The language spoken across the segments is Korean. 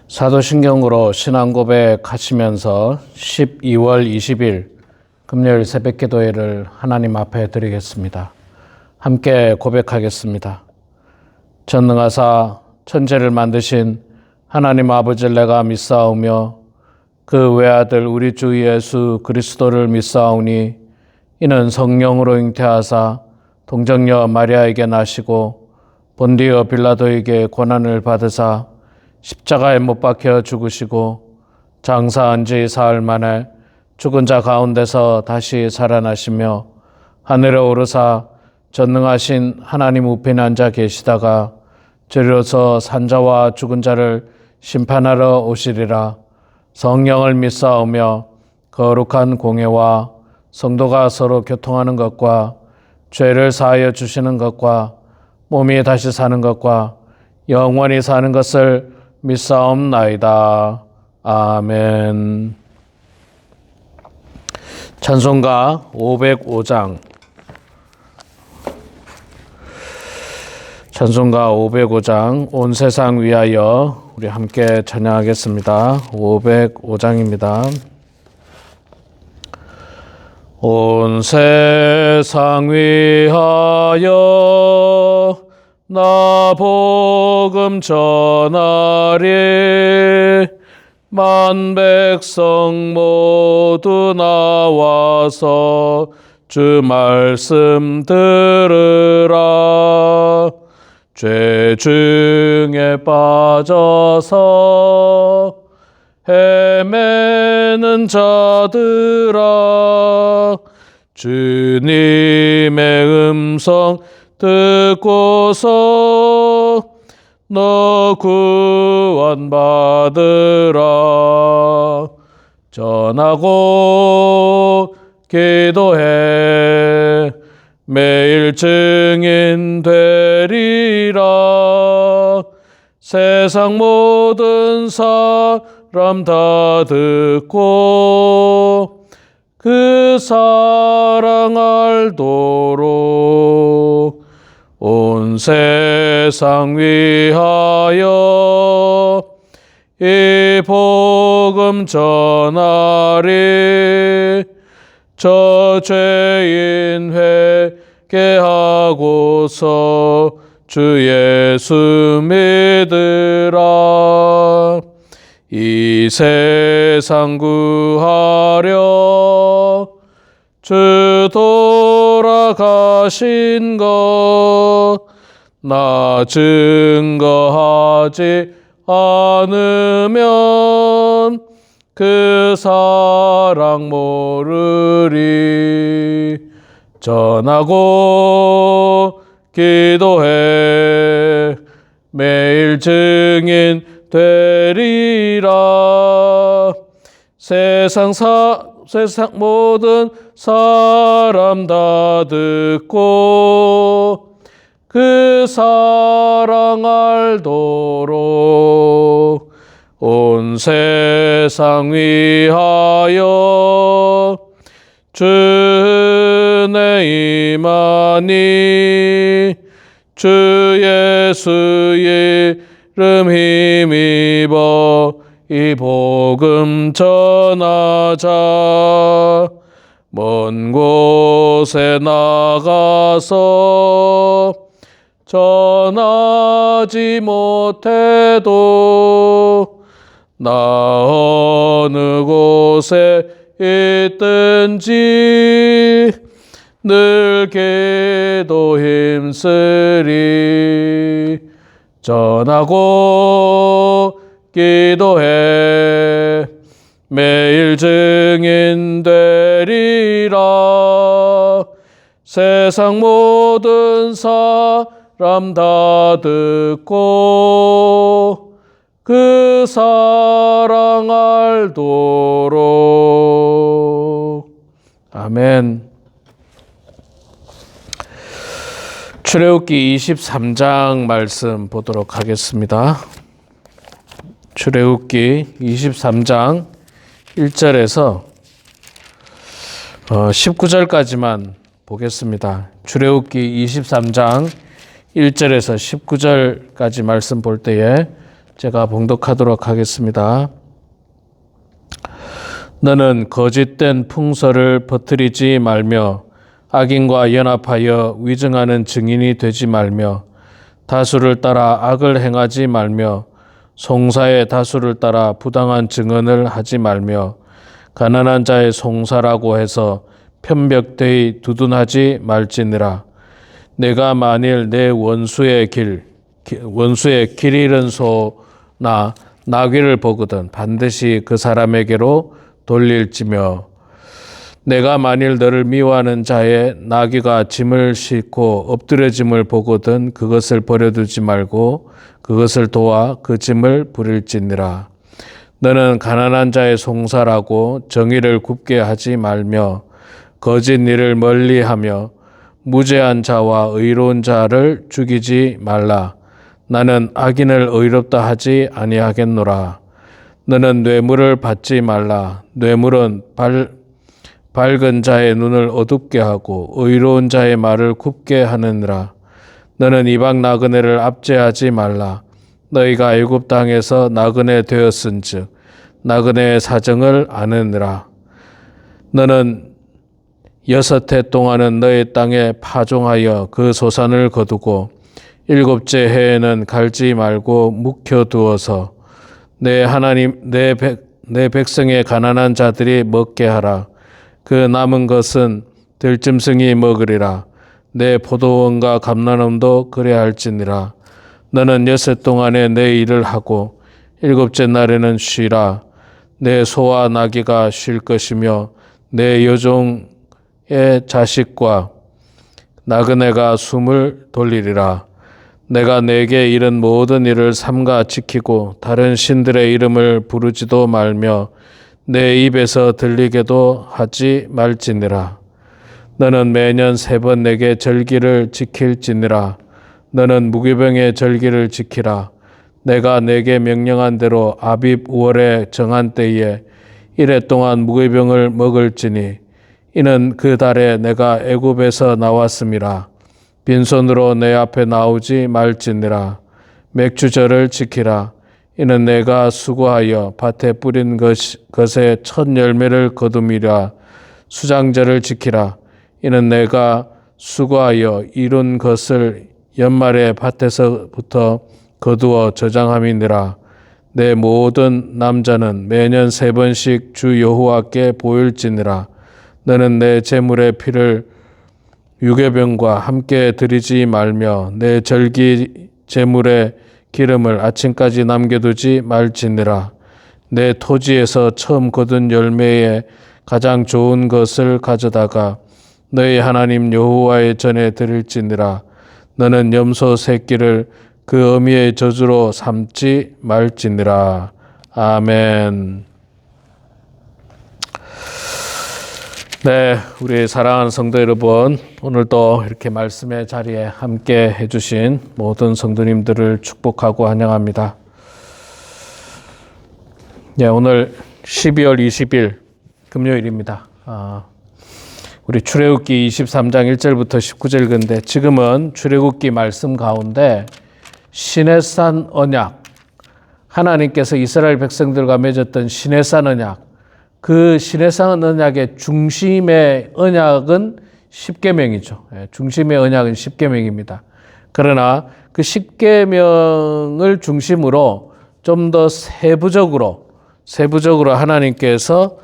사도신경으로 신앙 고백하시면서 12월 20일 금요일 새벽 기도회를 하나님 앞에 드리겠습니다. 함께 고백하겠습니다. 전능하사 천지를 만드신 하나님 아버지를 내가 믿사오며 그 외아들 우리 주 예수 그리스도를 믿사오니 이는 성령으로 잉태하사 동정녀 마리아에게 나시고 본디오 빌라도에게 고난을 받으사 십자가에 못 박혀 죽으시고 장사한 지 사흘 만에 죽은 자 가운데서 다시 살아나시며 하늘에 오르사 전능하신 하나님 우편에 앉아 계시다가 저리로서 산자와 죽은 자를 심판하러 오시리라. 성령을 믿사오며 거룩한 공예와 성도가 서로 교통하는 것과 죄를 사하여 주시는 것과 몸이 다시 사는 것과 영원히 사는 것을 믿사옵나이다. 아멘. 찬송가 505장 찬송가 505장 온 세상 위하여 우리 함께 찬양하겠습니다. 505장입니다. 온 세상 위하여 나 복음 전하리 만 백성 모두 나와서 주 말씀 들으라. 죄 중에 빠져서 헤매는 자들아 주님의 음성 듣고서 너 구원받으라. 전하고 기도해 매일 증인 되리라. 세상 모든 사람 다 듣고 그 사랑 알도록 온 세상 위하여 이 복음 전하리. 저 죄인 회개하고서 주 예수 믿으라. 이 세상 구하려 주 돌아가신 것 나 증거하지 않으면 그 사랑 모르리. 전하고 기도해 매일 증인 되리라. 세상 모든 사람 다 듣고 그 사랑 알도록 온 세상 위하여 주 은혜 임하니 주 예수 이름 힘입어 이 복음 전하자. 먼 곳에 나가서 전하지 못해도 나 어느 곳에 있든지 늘 기도 힘쓰리. 전하고 기도해 매일 증인 되리라. 세상 모든 사람 다 듣고 그 사랑 알도록. 아멘. 출애굽기 23장 말씀 보도록 하겠습니다. 출애굽기 23장 1절에서 19절까지만 보겠습니다. 출애굽기 23장 1절에서 19절까지 말씀 볼 때에 제가 봉독하도록 하겠습니다. 너는 거짓된 풍설을 퍼뜨리지 말며 악인과 연합하여 위증하는 증인이 되지 말며 다수를 따라 악을 행하지 말며 송사의 다수를 따라 부당한 증언을 하지 말며 가난한 자의 송사라고 해서 편벽되이 두둔하지 말지니라. 내가 만일 내 원수의 길 잃은 소나 나귀를 보거든 반드시 그 사람에게로 돌릴지며 내가 만일 너를 미워하는 자의 나귀가 짐을 싣고 엎드려짐을 보거든 그것을 버려두지 말고 그것을 도와 그 짐을 부릴지니라. 너는 가난한 자의 송사라고 정의를 굽게 하지 말며 거짓 일을 멀리하며 무죄한 자와 의로운 자를 죽이지 말라. 나는 악인을 의롭다 하지 아니하겠노라. 너는 뇌물을 받지 말라. 뇌물은 밝은 자의 눈을 어둡게 하고 의로운 자의 말을 굽게 하느니라. 너는 이방 나그네를 압제하지 말라. 너희가 애굽 땅에서 나그네 되었은즉 나그네의 사정을 아느니라. 너는 6해 동안은 너희 땅에 파종하여 그 소산을 거두고 7째 해에는 갈지 말고 묵혀두어서 내 하나님 내 백성의 가난한 자들이 먹게 하라. 그 남은 것은 들짐승이 먹으리라. 내 포도원과 감람원도 그래할지니라. 너는 6해 동안에 내 일을 하고 7째 날에는 쉬라. 내 소와 나귀가 쉴 것이며 내 여종의 자식과 나그네가 숨을 돌리리라. 내가 내게 이른 모든 일을 삼가 지키고 다른 신들의 이름을 부르지도 말며 내 입에서 들리게도 하지 말지니라. 너는 매년 3번 내게 절기를 지킬지니라. 너는 무교병의 절기를 지키라. 내가 내게 명령한 대로 아빕 5월에 정한 때에 1해 동안 무교병을 먹을지니 이는 그 달에 내가 애굽에서 나왔음이라. 빈손으로 내 앞에 나오지 말지니라. 맥주절을 지키라. 이는 내가 수고하여 밭에 뿌린 것의 첫 열매를 거둠이라. 수장절을 지키라. 이는 내가 수고하여 이룬 것을 연말에 밭에서부터 거두어 저장함이니라. 내 모든 남자는 매년 3번씩 주 여호와께 보일지니라. 너는 내 제물의 피를 유괴병과 함께 드리지 말며 내 절기 제물의 기름을 아침까지 남겨두지 말지니라. 내 토지에서 처음 거둔 열매의 가장 좋은 것을 가져다가 너희 하나님 여호와의 전에 드릴지니라. 너는 염소 새끼를 그 어미의 저주로 삼지 말지니라. 아멘. 네, 우리 사랑하는 성도 여러분, 오늘도 이렇게 말씀의 자리에 함께 해주신 모든 성도님들을 축복하고 환영합니다. 네, 오늘 12월 20일 금요일입니다. 우리 출애굽기 23장 1절부터 19절 건데 지금은 출애굽기 말씀 가운데 시내산 언약, 하나님께서 이스라엘 백성들과 맺었던 시내산 언약, 그 시내산 언약의 중심의 언약은 10계명이죠. 중심의 언약은 10계명입니다. 그러나 그 10계명을 중심으로 좀 더 세부적으로 하나님께서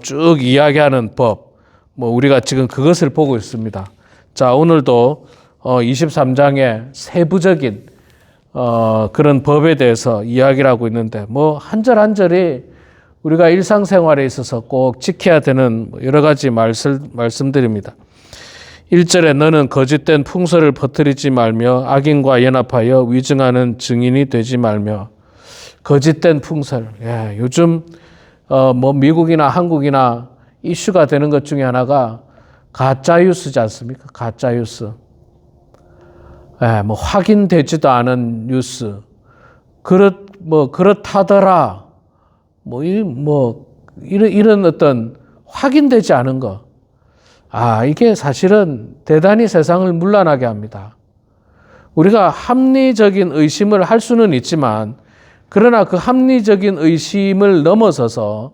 쭉 이야기하는 법, 우리가 지금 그것을 보고 있습니다. 자, 오늘도 23장의 세부적인 그런 법에 대해서 이야기를 하고 있는데 한 절 한 절이 우리가 일상생활에 있어서 꼭 지켜야 되는 여러 가지 말씀드립니다. 1절에 너는 거짓된 풍설을 퍼뜨리지 말며 악인과 연합하여 위증하는 증인이 되지 말며. 거짓된 풍설. 요즘 미국이나 한국이나 이슈가 되는 것 중에 하나가 가짜뉴스지 않습니까? 가짜뉴스. 확인되지도 않은 뉴스. 그렇다더라. 이런 어떤 확인되지 않은 것. 이게 사실은 대단히 세상을 문란하게 합니다. 우리가 합리적인 의심을 할 수는 있지만 그러나 그 합리적인 의심을 넘어서서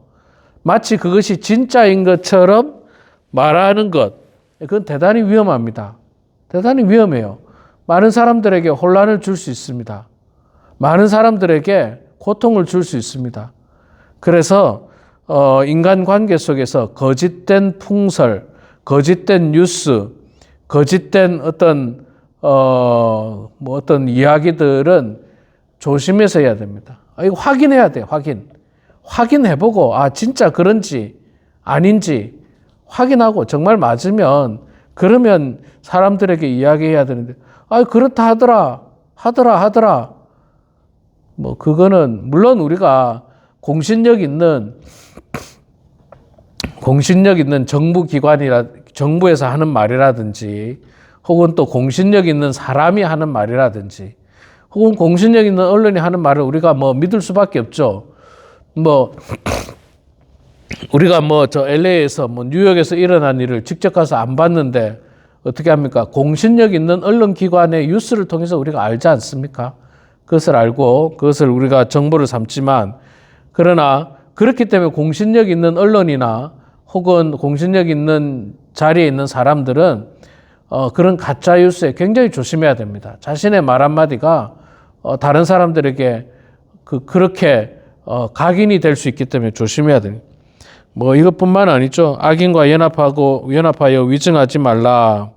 마치 그것이 진짜인 것처럼 말하는 것, 그건 대단히 위험합니다. 대단히 위험해요. 많은 사람들에게 혼란을 줄 수 있습니다. 많은 사람들에게 고통을 줄 수 있습니다. 그래서 인간관계 속에서 거짓된 풍설, 거짓된 뉴스, 거짓된 어떤 이야기들은 조심해서 해야 됩니다. 이거 확인해야 돼요. 확인해보고 진짜 그런지 아닌지 확인하고 정말 맞으면 그러면 사람들에게 이야기해야 되는데 그렇다 하더라. 뭐 그거는 물론 우리가 공신력 있는 정부에서 하는 말이라든지 혹은 또 공신력 있는 사람이 하는 말이라든지 혹은 공신력 있는 언론이 하는 말을 우리가 믿을 수밖에 없죠. 우리가 저 LA에서 뉴욕에서 일어난 일을 직접 가서 안 봤는데 어떻게 합니까? 공신력 있는 언론기관의 뉴스를 통해서 우리가 알지 않습니까? 그것을 알고 그것을 우리가 정보를 삼지만 그러나 그렇기 때문에 공신력 있는 언론이나 혹은 공신력 있는 자리에 있는 사람들은 그런 가짜 뉴스에 굉장히 조심해야 됩니다. 자신의 말 한마디가 다른 사람들에게 그렇게 각인이 될 수 있기 때문에 조심해야 됩니다. 이것뿐만 아니죠. 악인과 연합하여 위증하지 말라.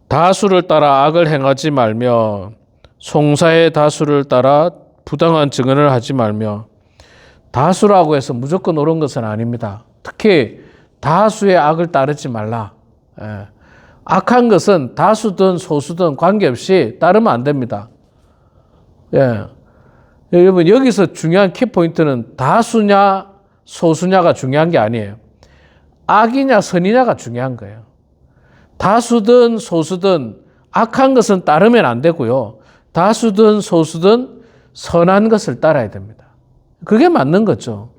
다수를 따라 악을 행하지 말며 송사의 다수를 따라 부당한 증언을 하지 말며. 다수라고 해서 무조건 옳은 것은 아닙니다. 특히 다수의 악을 따르지 말라. 악한 것은 다수든 소수든 관계없이 따르면 안 됩니다. 여러분 여기서 중요한 키포인트는 다수냐 소수냐가 중요한 게 아니에요. 악이냐 선이냐가 중요한 거예요. 다수든 소수든 악한 것은 따르면 안 되고요. 다수든 소수든 선한 것을 따라야 됩니다. 그게 맞는 거죠.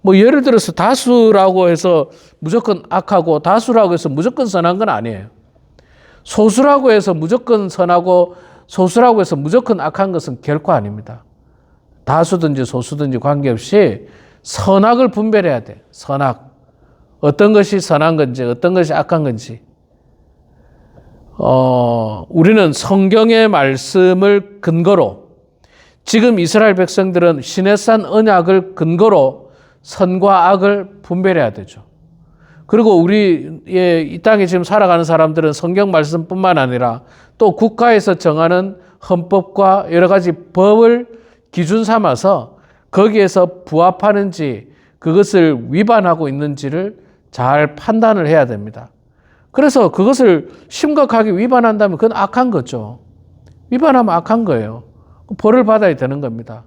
예를 들어서 다수라고 해서 무조건 악하고 다수라고 해서 무조건 선한 건 아니에요. 소수라고 해서 무조건 선하고 소수라고 해서 무조건 악한 것은 결코 아닙니다. 다수든지 소수든지 관계없이 선악을 분별해야 돼. 선악. 어떤 것이 선한 건지 어떤 것이 악한 건지. 우리는 성경의 말씀을 근거로 지금 이스라엘 백성들은 시내산 언약을 근거로 선과 악을 분별해야 되죠. 그리고 우리의 이 땅에 지금 살아가는 사람들은 성경 말씀뿐만 아니라 또 국가에서 정하는 헌법과 여러 가지 법을 기준 삼아서 거기에서 부합하는지 그것을 위반하고 있는지를 잘 판단을 해야 됩니다. 그래서 그것을 심각하게 위반한다면 그건 악한 거죠. 위반하면 악한 거예요. 벌을 받아야 되는 겁니다.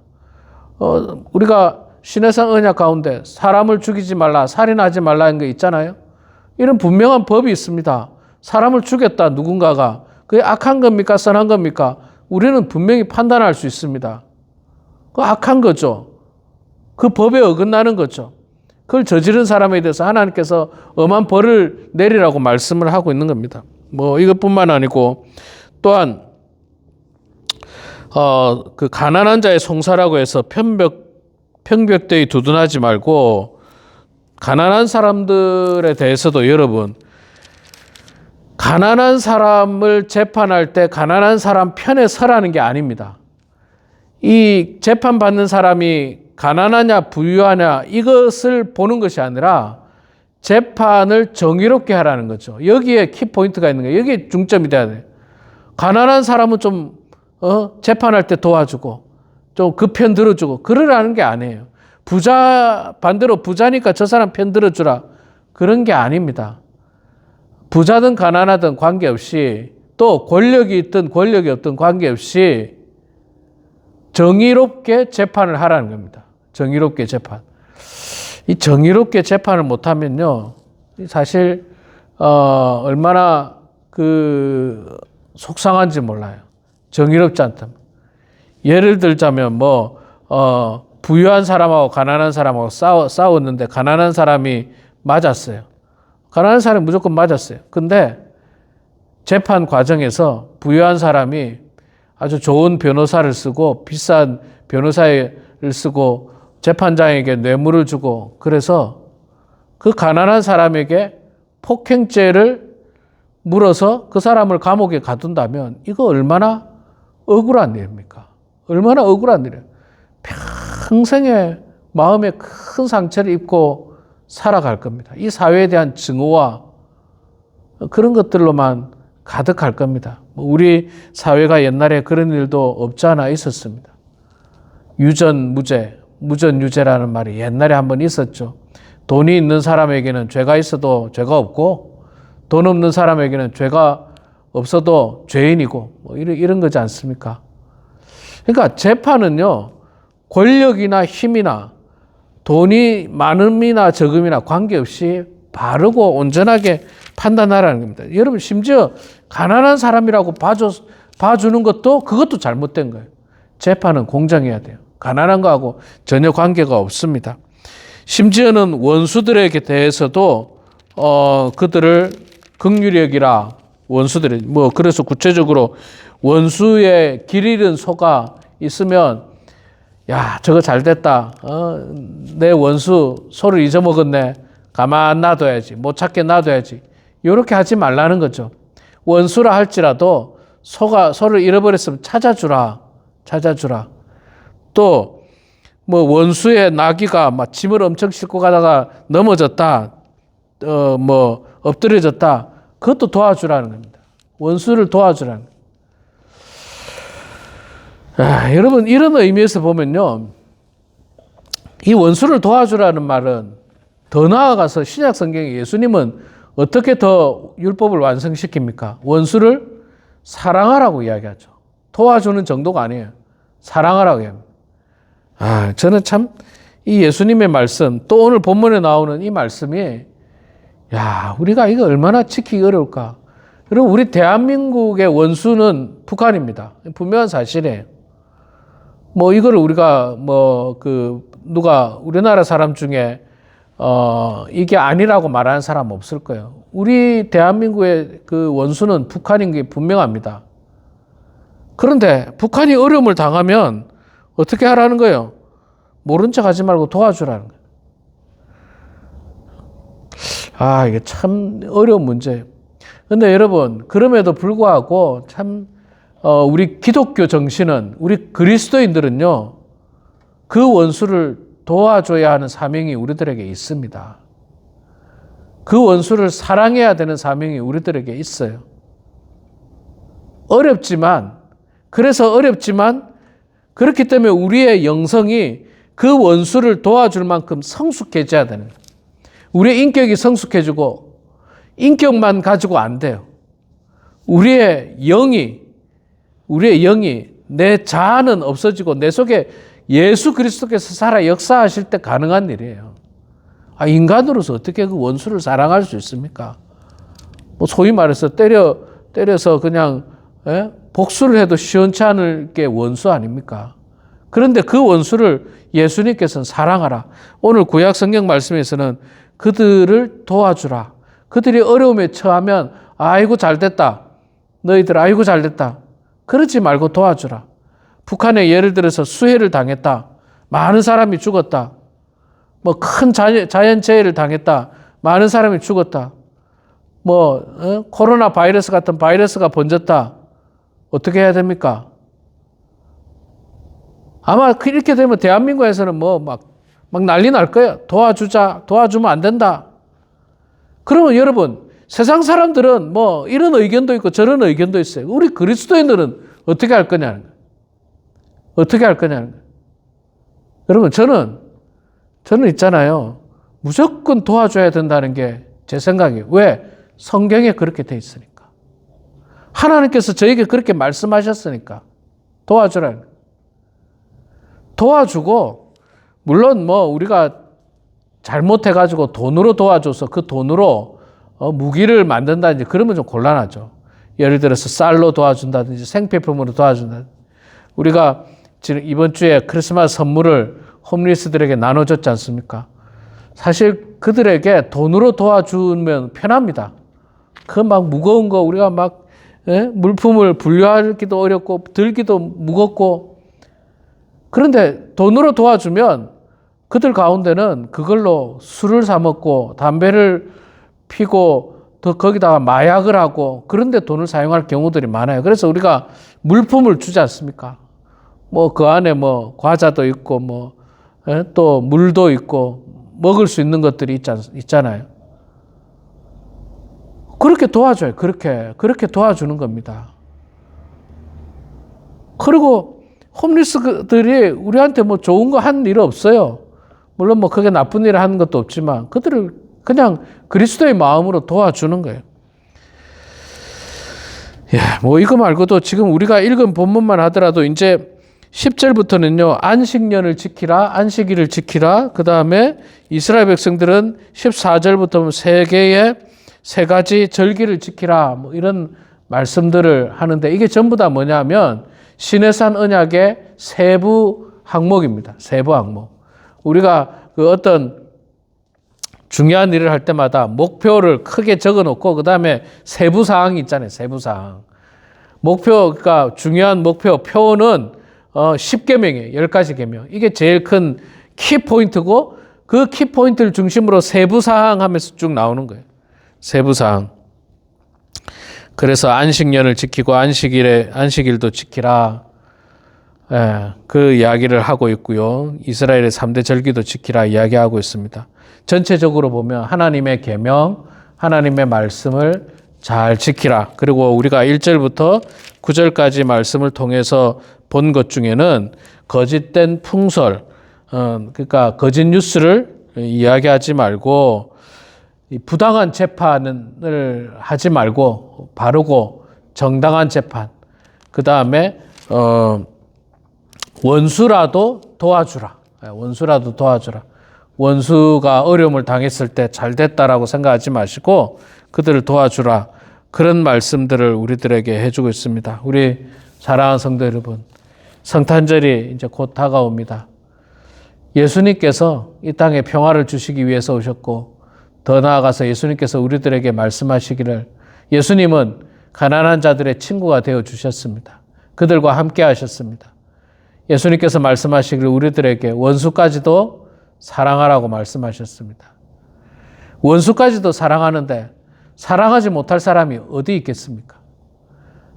우리가 시내산 언약 가운데 사람을 죽이지 말라, 살인하지 말라는 거 있잖아요. 이런 분명한 법이 있습니다. 사람을 죽였다 누군가가 그게 악한 겁니까 선한 겁니까? 우리는 분명히 판단할 수 있습니다. 그 악한 거죠. 그 법에 어긋나는 거죠. 그걸 저지른 사람에 대해서 하나님께서 엄한 벌을 내리라고 말씀을 하고 있는 겁니다. 이것뿐만 아니고 또한 그 가난한 자의 송사라고 해서 편벽되이 두둔하지 말고 가난한 사람들에 대해서도 여러분 가난한 사람을 재판할 때 가난한 사람 편에 서라는 게 아닙니다. 이 재판받는 사람이 가난하냐 부유하냐 이것을 보는 것이 아니라 재판을 정의롭게 하라는 거죠. 여기에 키포인트가 있는 거예요. 여기에 중점이 돼야 돼요. 가난한 사람은 좀 재판할 때 도와주고 좀 그 편 들어주고 그러라는 게 아니에요. 반대로 부자니까 저 사람 편 들어주라 그런 게 아닙니다. 부자든 가난하든 관계없이 또 권력이 있든 권력이 없든 관계없이 정의롭게 재판을 하라는 겁니다. 정의롭게 재판. 이 정의롭게 재판을 못하면요, 사실 얼마나 속상한지 몰라요. 정의롭지 않다면. 예를 들자면 부유한 사람하고 가난한 사람하고 싸웠는데 가난한 사람이 맞았어요. 가난한 사람이 무조건 맞았어요. 근데 재판 과정에서 부유한 사람이 아주 좋은 변호사를 쓰고 비싼 변호사를 쓰고 재판장에게 뇌물을 주고 그래서 그 가난한 사람에게 폭행죄를 물어서 그 사람을 감옥에 가둔다면 이거 얼마나 억울한 일입니까? 얼마나 억울한 일이에요. 평생의 마음에 큰 상처를 입고 살아갈 겁니다. 이 사회에 대한 증오와 그런 것들로만 가득할 겁니다. 우리 사회가 옛날에 그런 일도 없지 않아 있었습니다. 유전무죄, 무전유죄라는 말이 옛날에 한번 있었죠. 돈이 있는 사람에게는 죄가 있어도 죄가 없고 돈 없는 사람에게는 죄가 없어도 죄인이고 뭐 이런 거지 않습니까? 그러니까 재판은요, 권력이나 힘이나 돈이 많음이나 적음이나 관계없이 바르고 온전하게 판단하라는 겁니다. 여러분, 심지어 가난한 사람이라고 봐주는 그것도 잘못된 거예요. 재판은 공정해야 돼요. 가난한 거하고 전혀 관계가 없습니다. 심지어는 원수들에게 대해서도 그들을 긍휼히 여기라. 원수들이 그래서 구체적으로 원수의 길 잃은 소가 있으면 야, 저거 잘 됐다. 내 원수 소를 잊어먹었네. 가만 놔둬야지. 못 찾게 놔둬야지. 이렇게 하지 말라는 거죠. 원수라 할지라도 소를 잃어버렸으면 찾아주라. 또 원수의 나귀가 막 짐을 엄청 싣고 가다가 넘어졌다. 엎드려졌다. 그것도 도와주라는 겁니다. 원수를 도와주라는 겁니다. 여러분, 이런 의미에서 보면요, 이 원수를 도와주라는 말은 더 나아가서 신약 성경에 예수님은 어떻게 더 율법을 완성시킵니까? 원수를 사랑하라고 이야기하죠. 도와주는 정도가 아니에요. 사랑하라고 이야기합니다. 저는 참 이 예수님의 말씀, 또 오늘 본문에 나오는 이 말씀이 우리가 이거 얼마나 지키기 어려울까. 여러분, 우리 대한민국의 원수는 북한입니다. 분명한 사실이에요. 이거를 우리가 누가 우리나라 사람 중에 이게 아니라고 말하는 사람 없을 거예요. 우리 대한민국의 그 원수는 북한인 게 분명합니다. 그런데 북한이 어려움을 당하면 어떻게 하라는 거예요? 모른 척 하지 말고 도와주라는 거예요. 이게 참 어려운 문제예요. 근데 여러분, 그럼에도 불구하고 참 우리 기독교 정신은, 우리 그리스도인들은요, 그 원수를 도와줘야 하는 사명이 우리들에게 있습니다. 그 원수를 사랑해야 되는 사명이 우리들에게 있어요. 그래서 어렵지만 그렇기 때문에 우리의 영성이 그 원수를 도와줄 만큼 성숙해져야 되는 거예요. 우리의 인격이 성숙해지고 인격만 가지고 안 돼요. 우리의 영이 내 자아는 없어지고 내 속에 예수 그리스도께서 살아 역사하실 때 가능한 일이에요. 인간으로서 어떻게 그 원수를 사랑할 수 있습니까? 소위 말해서 때려서 그냥 복수를 해도 시원치 않을 게 원수 아닙니까? 그런데 그 원수를 예수님께서는 사랑하라. 오늘 구약 성경 말씀에서는 그들을 도와주라. 그들이 어려움에 처하면 아이고 잘됐다. 너희들 아이고 잘됐다. 그러지 말고 도와주라. 북한에 예를 들어서 수해를 당했다. 많은 사람이 죽었다. 큰 자연재해를 당했다. 많은 사람이 죽었다. 코로나 바이러스 같은 바이러스가 번졌다. 어떻게 해야 됩니까? 아마 이렇게 되면 대한민국에서는 막 난리 날 거예요. 도와주면 안 된다. 그러면 여러분, 세상 사람들은 이런 의견도 있고 저런 의견도 있어요. 우리 그리스도인들은 어떻게 할 거냐는 거예요. 어떻게 할 거냐는 거예요. 여러분, 저는 있잖아요. 무조건 도와줘야 된다는 게 제 생각이에요. 왜? 성경에 그렇게 돼 있으니까. 하나님께서 저에게 그렇게 말씀하셨으니까. 도와주라는 거예요. 도와주고, 물론 우리가 잘못해가지고 돈으로 도와줘서 그 돈으로 무기를 만든다든지 그러면 좀 곤란하죠. 예를 들어서 쌀로 도와준다든지 생필품으로 도와준다든지. 우리가 지금 이번 주에 크리스마스 선물을 홈리스들에게 나눠줬지 않습니까? 사실 그들에게 돈으로 도와주면 편합니다. 그 무거운 거 우리가 물품을 분류하기도 어렵고 들기도 무겁고, 그런데 돈으로 도와주면 그들 가운데는 그걸로 술을 사 먹고 담배를 피고 더 거기다가 마약을 하고 그런데 돈을 사용할 경우들이 많아요. 그래서 우리가 물품을 주지 않습니까? 뭐 그 안에 뭐 과자도 있고 뭐 또 물도 있고 먹을 수 있는 것들이 있잖아요. 그렇게 도와줘요. 그렇게 도와주는 겁니다. 그리고 홈리스들이 우리한테 뭐 좋은 거 한 일 없어요. 물론 뭐 그게 나쁜 일을 하는 것도 없지만 그들을 그냥 그리스도의 마음으로 도와주는 거예요. 예, 뭐 이거 말고도 지금 우리가 읽은 본문만 하더라도 이제 10절부터는요, 안식년을 지키라, 안식일을 지키라. 그 다음에 이스라엘 백성들은 14절부터 세 가지 절기를 지키라. 뭐 이런 말씀들을 하는데 이게 전부 다 뭐냐면 시내산 언약의 세부 항목입니다. 세부 항목. 우리가 그 어떤 중요한 일을 할 때마다 목표를 크게 적어 놓고 그 다음에 세부 사항이 있잖아요. 세부 사항. 그러니까 중요한 목표, 표는 10계명이에요. 10가지 계명. 이게 제일 큰 키포인트고 그 키포인트를 중심으로 세부 사항 하면서 쭉 나오는 거예요. 세부 사항. 그래서 안식년을 지키고 안식일도 지키라. 예, 그 이야기를 하고 있고요. 이스라엘의 3대 절기도 지키라 이야기하고 있습니다. 전체적으로 보면 하나님의 계명, 하나님의 말씀을 잘 지키라. 그리고 우리가 1절부터 9절까지 말씀을 통해서 본 것 중에는 거짓된 풍설, 그러니까 거짓 뉴스를 이야기하지 말고 부당한 재판을 하지 말고 바르고 정당한 재판, 그 다음에 원수라도 도와주라. 원수라도 도와주라. 원수가 어려움을 당했을 때 잘 됐다라고 생각하지 마시고 그들을 도와주라. 그런 말씀들을 우리들에게 해주고 있습니다. 우리 사랑하는 성도 여러분, 성탄절이 이제 곧 다가옵니다. 예수님께서 이 땅에 평화를 주시기 위해서 오셨고 더 나아가서 예수님께서 우리들에게 말씀하시기를 예수님은 가난한 자들의 친구가 되어 주셨습니다. 그들과 함께 하셨습니다. 예수님께서 말씀하시기를 우리들에게 원수까지도 사랑하라고 말씀하셨습니다. 원수까지도 사랑하는데 사랑하지 못할 사람이 어디 있겠습니까?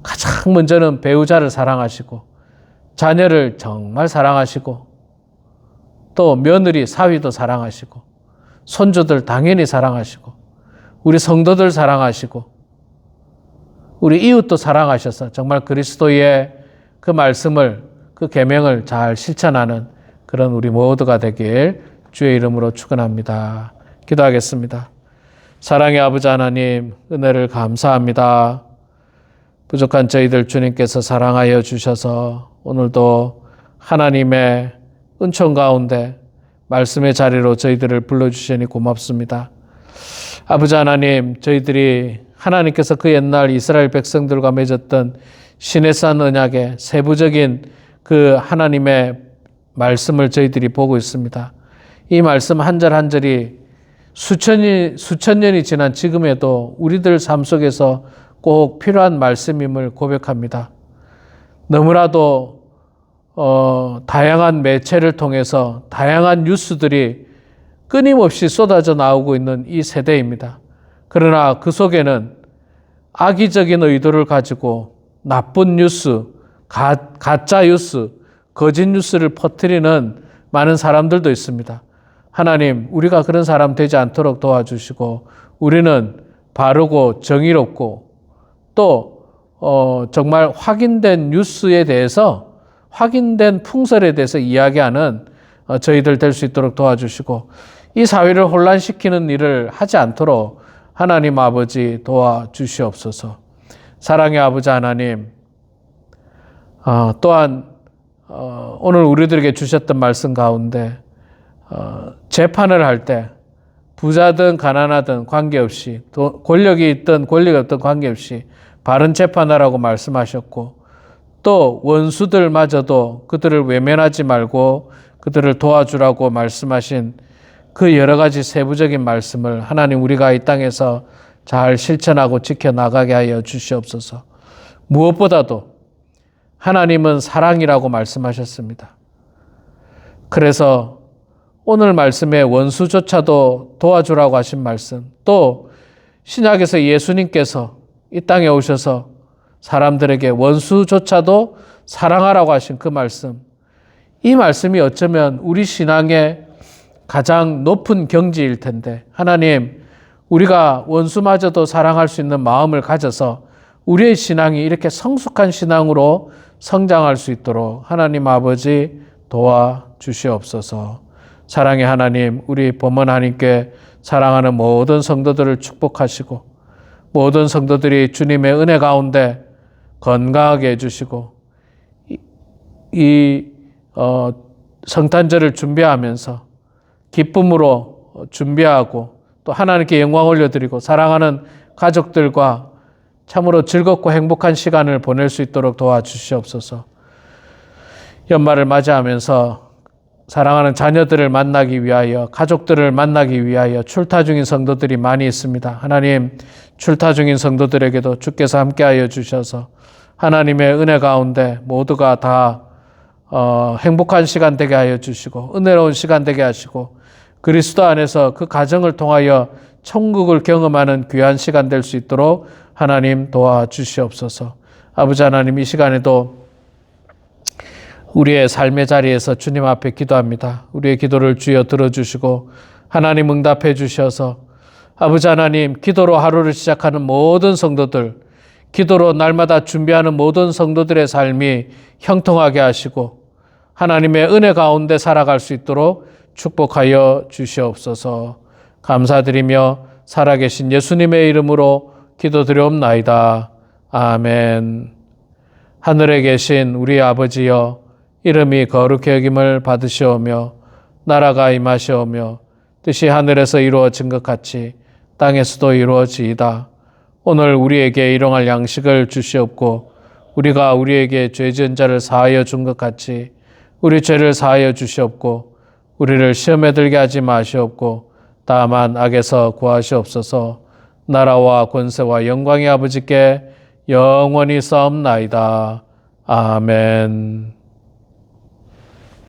가장 먼저는 배우자를 사랑하시고 자녀를 정말 사랑하시고 또 며느리, 사위도 사랑하시고 손주들 당연히 사랑하시고 우리 성도들 사랑하시고 우리 이웃도 사랑하셔서 정말 그리스도의 그 말씀을 그 계명을 잘 실천하는 그런 우리 모두가 되길 주의 이름으로 축원합니다. 기도하겠습니다. 사랑의 아버지 하나님, 은혜를 감사합니다. 부족한 저희들 주님께서 사랑하여 주셔서 오늘도 하나님의 은총 가운데 말씀의 자리로 저희들을 불러주시니 고맙습니다. 아버지 하나님, 저희들이 하나님께서 그 옛날 이스라엘 백성들과 맺었던 시내산 언약의 세부적인 그 하나님의 말씀을 저희들이 보고 있습니다. 이 말씀 한 절 한 절이 수천 년이 지난 지금에도 우리들 삶 속에서 꼭 필요한 말씀임을 고백합니다. 너무나도 다양한 매체를 통해서 다양한 뉴스들이 끊임없이 쏟아져 나오고 있는 이 세대입니다. 그러나 그 속에는 악의적인 의도를 가지고 나쁜 뉴스, 가짜 뉴스, 거짓 뉴스를 퍼뜨리는 많은 사람들도 있습니다. 하나님, 우리가 그런 사람 되지 않도록 도와주시고 우리는 바르고 정의롭고 또 정말 확인된 뉴스에 대해서 확인된 풍설에 대해서 이야기하는 저희들 될 수 있도록 도와주시고 이 사회를 혼란시키는 일을 하지 않도록 하나님 아버지 도와주시옵소서. 사랑의 아버지 하나님, 또한 오늘 우리들에게 주셨던 말씀 가운데 재판을 할 때 부자든 가난하든 관계없이 권력이 있든 권력이 없든 관계없이 바른 재판하라고 말씀하셨고 또 원수들마저도 그들을 외면하지 말고 그들을 도와주라고 말씀하신 그 여러 가지 세부적인 말씀을 하나님 우리가 이 땅에서 잘 실천하고 지켜나가게 하여 주시옵소서. 무엇보다도 하나님은 사랑이라고 말씀하셨습니다. 그래서 오늘 말씀에 원수조차도 도와주라고 하신 말씀, 또 신약에서 예수님께서 이 땅에 오셔서 사람들에게 원수조차도 사랑하라고 하신 그 말씀, 이 말씀이 어쩌면 우리 신앙의 가장 높은 경지일 텐데, 하나님, 우리가 원수마저도 사랑할 수 있는 마음을 가져서 우리의 신앙이 이렇게 성숙한 신앙으로 성장할 수 있도록 하나님 아버지 도와주시옵소서. 사랑의 하나님, 우리 범원 하나님께 사랑하는 모든 성도들을 축복하시고 모든 성도들이 주님의 은혜 가운데 건강하게 해주시고 성탄절을 준비하면서 기쁨으로 준비하고 또 하나님께 영광 올려드리고 사랑하는 가족들과 참으로 즐겁고 행복한 시간을 보낼 수 있도록 도와주시옵소서. 연말을 맞이하면서 사랑하는 자녀들을 만나기 위하여, 가족들을 만나기 위하여 출타 중인 성도들이 많이 있습니다. 하나님, 출타 중인 성도들에게도 주께서 함께하여 주셔서 하나님의 은혜 가운데 모두가 다 행복한 시간 되게 하여 주시고 은혜로운 시간 되게 하시고 그리스도 안에서 그 가정을 통하여 천국을 경험하는 귀한 시간 될 수 있도록 하나님 도와주시옵소서. 아버지 하나님, 이 시간에도 우리의 삶의 자리에서 주님 앞에 기도합니다. 우리의 기도를 주여 들어주시고 하나님 응답해 주셔서 아버지 하나님, 기도로 하루를 시작하는 모든 성도들, 기도로 날마다 준비하는 모든 성도들의 삶이 형통하게 하시고 하나님의 은혜 가운데 살아갈 수 있도록 축복하여 주시옵소서. 감사드리며 살아계신 예수님의 이름으로 기도드리옵나이다. 아멘. 하늘에 계신 우리 아버지여, 이름이 거룩히 여김을 받으시오며 나라가 임하시오며 뜻이 하늘에서 이루어진 것 같이 땅에서도 이루어지이다. 오늘 우리에게 일용할 양식을 주시옵고 우리가 우리에게 죄 지은 자를 사하여 준 것 같이 우리 죄를 사하여 주시옵고 우리를 시험에 들게 하지 마시옵고 다만 악에서 구하시옵소서. 나라와 권세와 영광의 아버지께 영원히 싸움나이다. 아멘.